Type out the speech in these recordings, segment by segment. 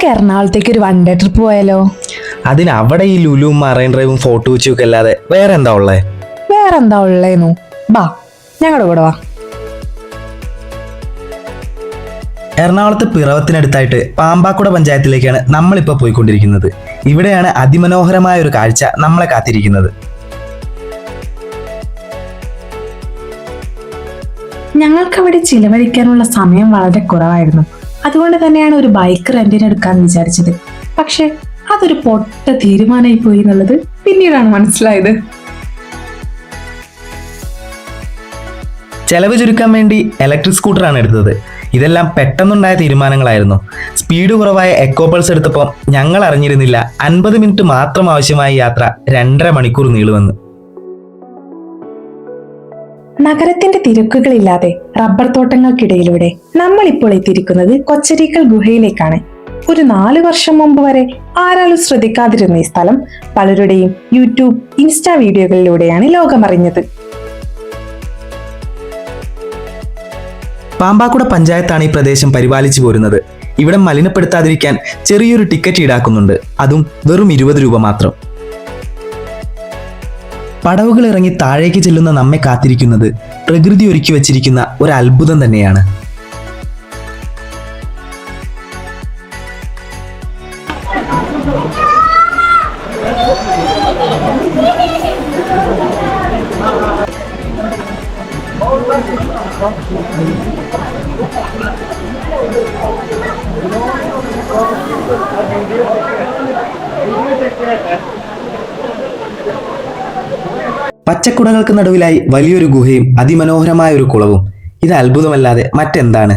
നമുക്ക് എറണാകുളത്തേക്ക് ഒരു വൺ ഡേ ട്രിപ്പ് പോയാലോ? അതിന് അവിടെ ഈ ലുലുവും മറൈൻ ഡ്രൈവും ഫോർട്ട് കൊച്ചിയും ഒക്കെ അല്ലാതെ വേറെന്താ ഉള്ളേ? വേറെന്താ ഉള്ളേന്നു? ബാ, ഞങ്ങളുടെ കൂടെ വാ. എറണാകുളത്ത് പിറവത്തിനടുത്തായിട്ട് പാമ്പാക്കുട പഞ്ചായത്തിലേക്കാണ് നമ്മളിപ്പോൾ പോയിക്കൊണ്ടിരിക്കുന്നത്. ഇവിടെയാണ് അതിമനോഹരമായ ഒരു കാഴ്ച നമ്മളെ കാത്തിരിക്കുന്നത്. ഞങ്ങൾക്കവിടെ ചിലവഴിക്കാനുള്ള സമയം വളരെ കുറവായിരുന്നു. അതുകൊണ്ട് തന്നെയാണ് ഒരു ബൈക്ക് റെന്റിന് എടുക്കാന്ന് വിചാരിച്ചത്. പക്ഷെ അതൊരു പൊട്ട തീരുമാനമായി പോയി എന്നുള്ളത് പിന്നീടാണ് മനസ്സിലായത്. ചെലവ് ചുരുക്കാൻ വേണ്ടി ഇലക്ട്രിക് സ്കൂട്ടറാണ് എടുത്തത്. ഇതെല്ലാം പെട്ടെന്നുണ്ടായ തീരുമാനങ്ങളായിരുന്നു. സ്പീഡ് കുറവായ എക്കോപൾസ് എടുത്തപ്പോൾ ഞങ്ങൾ അറിഞ്ഞിരുന്നില്ല 50 മിനിറ്റ് മാത്രം ആവശ്യമായ യാത്ര 2.5 മണിക്കൂർ നീളുവെന്ന്. നഗരത്തിന്റെ തിരക്കുകളില്ലാതെ റബ്ബർ തോട്ടങ്ങൾക്കിടയിലൂടെ നമ്മൾ ഇപ്പോൾ എത്തിയിരിക്കുന്നത് കൊച്ചരീക്കൽ ഗുഹയിലേക്കാണ്. ഒരു 4 വർഷം മുമ്പ് വരെ ആരാലും ശ്രദ്ധിക്കാതിരുന്ന ഈ സ്ഥലം പലരുടെയും യൂട്യൂബ്, ഇൻസ്റ്റാ വീഡിയോകളിലൂടെയാണ് ലോകമറിഞ്ഞത്. പാമ്പാക്കുട പഞ്ചായത്താണ് ഈ പ്രദേശം പരിപാലിച്ചു പോരുന്നത്. ഇവിടെ മലിനപ്പെടുത്താതിരിക്കാൻ ചെറിയൊരു ടിക്കറ്റ് ഈടാക്കുന്നുണ്ട്. അതും വെറും 20 രൂപ മാത്രം. പടവുകൾ ഇറങ്ങി താഴേക്ക് ചെല്ലുന്ന നമ്മെ കാത്തിരിക്കുന്നത് പ്രകൃതി ഒരുക്കി വച്ചിരിക്കുന്ന ഒരു അത്ഭുതം തന്നെയാണ്. പച്ചക്കുടകൾക്ക് നടുവിലായി വലിയൊരു ഗുഹയും അതിമനോഹരമായ ഒരു കുളവും. ഇത് അത്ഭുതമല്ലാതെ മറ്റെന്താണ്?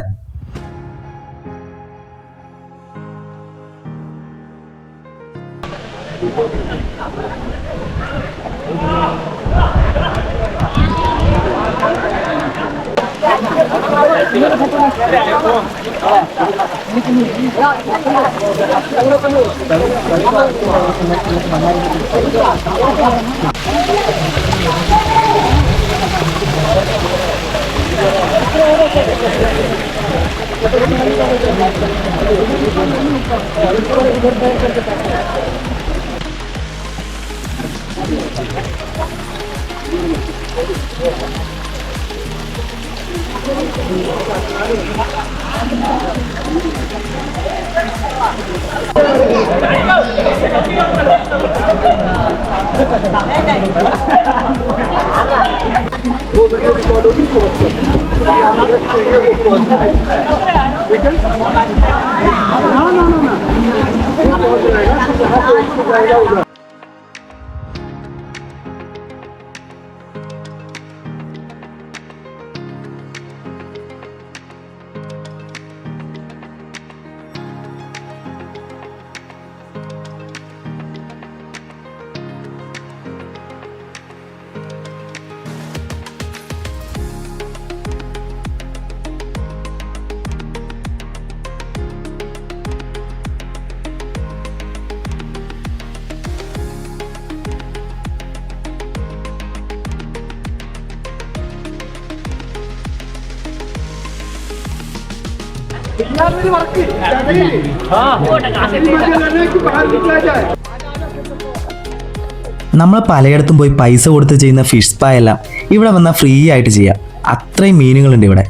നമ്മൾ പലയിടത്തും പോയി പൈസ കൊടുത്ത് ചെയ്യുന്ന ഫിഷ് സ്പാ എല്ലാം ഇവിടെ വന്നാൽ ഫ്രീ ആയിട്ട് ചെയ്യാം. അത്രയും മീനുകളുണ്ട് ഇവിടെ.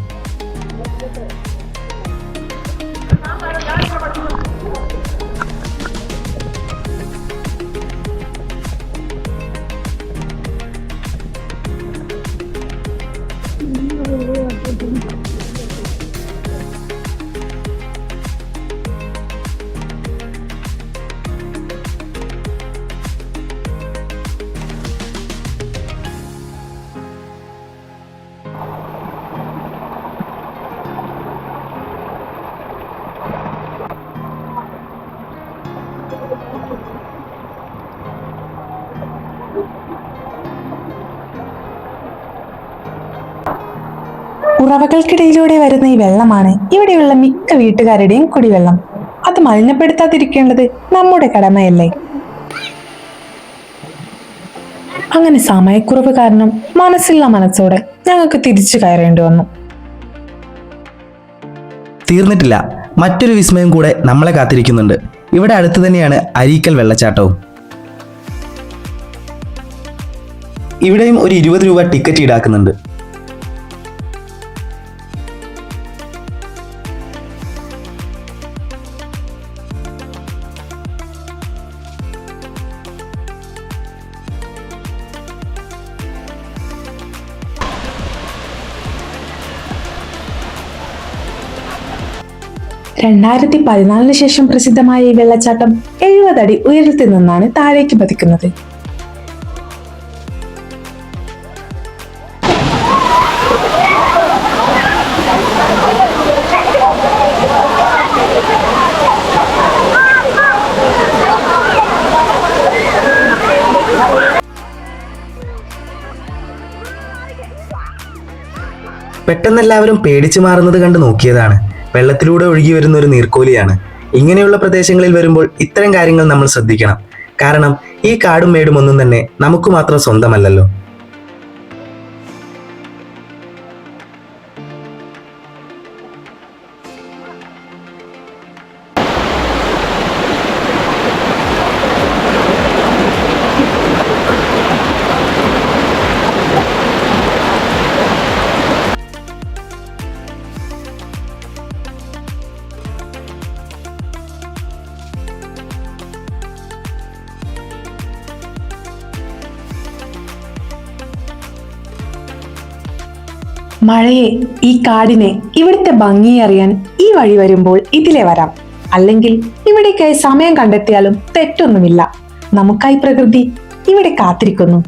ഉറവകൾക്കിടയിലൂടെ വരുന്ന ഈ വെള്ളമാണ് ഇവിടെയുള്ള മിക്ക വീട്ടുകാരുടെയും കുടിവെള്ളം. അത് മലിനപ്പെടുത്താതിരിക്കേണ്ടത് നമ്മുടെ കടമയല്ലേ? അങ്ങനെ സമയക്കുറവ് കാരണം മനസ്സില്ല മനസ്സോടെ ഞങ്ങൾക്ക് തിരിച്ചു കയറേണ്ടി വന്നു. തീർന്നിട്ടില്ല. മറ്റൊരു വിസ്മയം കൂടെ നമ്മളെ കാത്തിരിക്കുന്നുണ്ട്. ഇവിടെ അടുത്ത് തന്നെയാണ് അരീക്കൽ വെള്ളച്ചാട്ടവും. ഇവിടെയും ഒരു 20 രൂപ ടിക്കറ്റ് ഈടാക്കുന്നുണ്ട്. രണ്ടായിരത്തി 14 ശേഷം പ്രസിദ്ധമായ ഈ വെള്ളച്ചാട്ടം 70 അടി ഉയരത്തിൽ നിന്നാണ് താഴേക്ക് പതിക്കുന്നത്. പെട്ടെന്ന് എല്ലാവരും പേടിച്ചു മാറുന്നത് കണ്ട് നോക്കിയതാണ്. വെള്ളത്തിലൂടെ ഒഴുകി വരുന്ന ഒരു നീർക്കോലിയാണ്. ഇങ്ങനെയുള്ള പ്രദേശങ്ങളിൽ വരുമ്പോൾ ഇത്തരം കാര്യങ്ങൾ നമ്മൾ ശ്രദ്ധിക്കണം. കാരണം ഈ കാടും മേടും ഒന്നും തന്നെ നമുക്ക് മാത്രം സ്വന്തമല്ലല്ലോ. മഴയെ, ഈ കാടിനെ, ഇവിടുത്തെ ഭംഗിയെ അറിയാൻ ഈ വഴി വരുമ്പോൾ ഇതിലെ വരാം. അല്ലെങ്കിൽ ഇവിടേക്കായി സമയം കണ്ടെത്തിയാലും തെറ്റൊന്നുമില്ല. നമുക്കായി പ്രകൃതി ഇവിടെ കാത്തിരിക്കുന്നു.